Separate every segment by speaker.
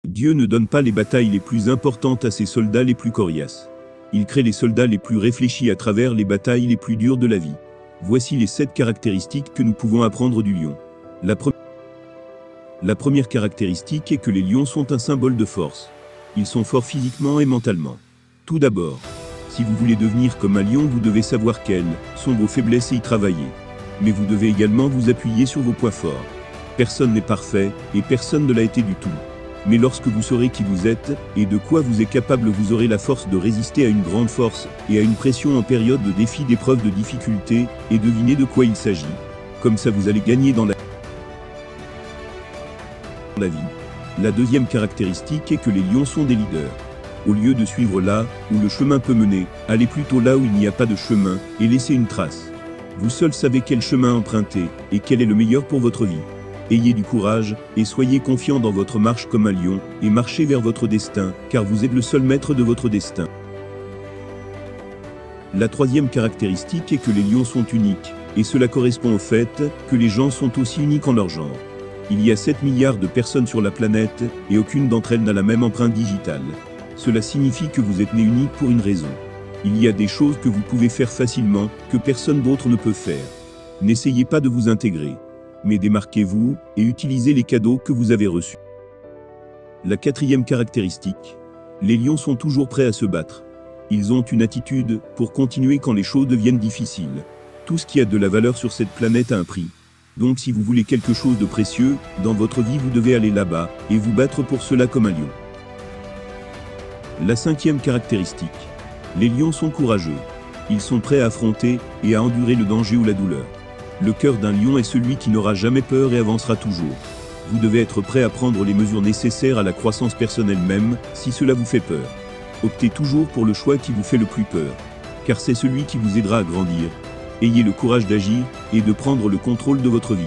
Speaker 1: Dieu ne donne pas les batailles les plus importantes à ses soldats les plus coriaces. Il crée les soldats les plus réfléchis à travers les batailles les plus dures de la vie. Voici les 7 caractéristiques que nous pouvons apprendre du lion. La première caractéristique est que les lions sont un symbole de force. Ils sont forts physiquement et mentalement. Tout d'abord, si vous voulez devenir comme un lion, vous devez savoir quelles sont vos faiblesses et y travailler. Mais vous devez également vous appuyer sur vos points forts. Personne n'est parfait, et personne ne l'a été du tout. Mais lorsque vous saurez qui vous êtes, et de quoi vous êtes capable, vous aurez la force de résister à une grande force, et à une pression en période de défi, d'épreuve, de difficulté, et devinez de quoi il s'agit. Comme ça vous allez gagner dans la vie. La deuxième caractéristique est que les lions sont des leaders. Au lieu de suivre là où le chemin peut mener, allez plutôt là où il n'y a pas de chemin, et laissez une trace. Vous seul savez quel chemin emprunter, et quel est le meilleur pour votre vie. Ayez du courage, et soyez confiant dans votre marche comme un lion, et marchez vers votre destin, car vous êtes le seul maître de votre destin. La troisième caractéristique est que les lions sont uniques, et cela correspond au fait que les gens sont aussi uniques en leur genre. Il y a 7 milliards de personnes sur la planète, et aucune d'entre elles n'a la même empreinte digitale. Cela signifie que vous êtes né unique pour une raison. Il y a des choses que vous pouvez faire facilement, que personne d'autre ne peut faire. N'essayez pas de vous intégrer, mais démarquez-vous, et utilisez les cadeaux que vous avez reçus. La quatrième caractéristique. Les lions sont toujours prêts à se battre. Ils ont une attitude pour continuer quand les choses deviennent difficiles. Tout ce qui a de la valeur sur cette planète a un prix. Donc si vous voulez quelque chose de précieux, dans votre vie vous devez aller là-bas, et vous battre pour cela comme un lion. La cinquième caractéristique. Les lions sont courageux. Ils sont prêts à affronter, et à endurer le danger ou la douleur. Le cœur d'un lion est celui qui n'aura jamais peur et avancera toujours. Vous devez être prêt à prendre les mesures nécessaires à la croissance personnelle même, si cela vous fait peur. Optez toujours pour le choix qui vous fait le plus peur. Car c'est celui qui vous aidera à grandir. Ayez le courage d'agir, et de prendre le contrôle de votre vie.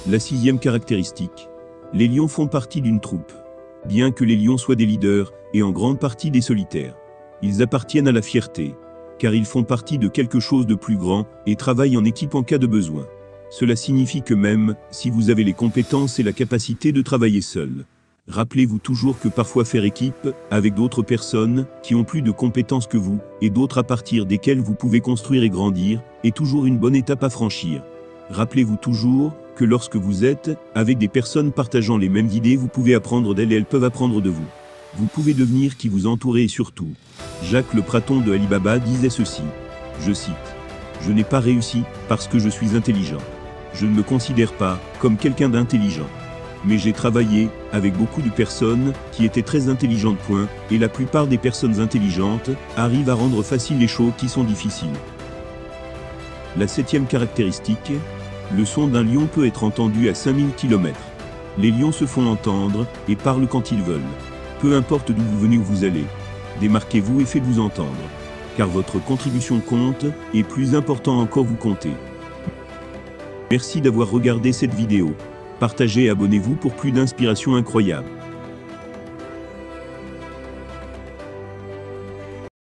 Speaker 1: La sixième caractéristique. Les lions font partie d'une troupe. Bien que les lions soient des leaders, et en grande partie des solitaires, ils appartiennent à la fierté, car ils font partie de quelque chose de plus grand, et travaillent en équipe en cas de besoin. Cela signifie que même, si vous avez les compétences et la capacité de travailler seul, rappelez-vous toujours que parfois faire équipe, avec d'autres personnes, qui ont plus de compétences que vous, et d'autres à partir desquelles vous pouvez construire et grandir, est toujours une bonne étape à franchir. Rappelez-vous toujours que lorsque vous êtes avec des personnes partageant les mêmes idées, vous pouvez apprendre d'elles et elles peuvent apprendre de vous. Vous pouvez devenir qui vous entourez et surtout. Jacques le Praton de Ali Baba disait ceci, je cite, « Je n'ai pas réussi parce que je suis intelligent. Je ne me considère pas comme quelqu'un d'intelligent. Mais j'ai travaillé avec beaucoup de personnes qui étaient très intelligentes, et la plupart des personnes intelligentes arrivent à rendre faciles les choses qui sont difficiles. » La septième caractéristique. Le son d'un lion peut être entendu à 5000 km. Les lions se font entendre, et parlent quand ils veulent. Peu importe d'où vous venez ou vous allez. Démarquez-vous et faites-vous entendre. Car votre contribution compte, et plus important encore vous comptez. Merci d'avoir regardé cette vidéo. Partagez et abonnez-vous pour plus d'inspirations incroyables.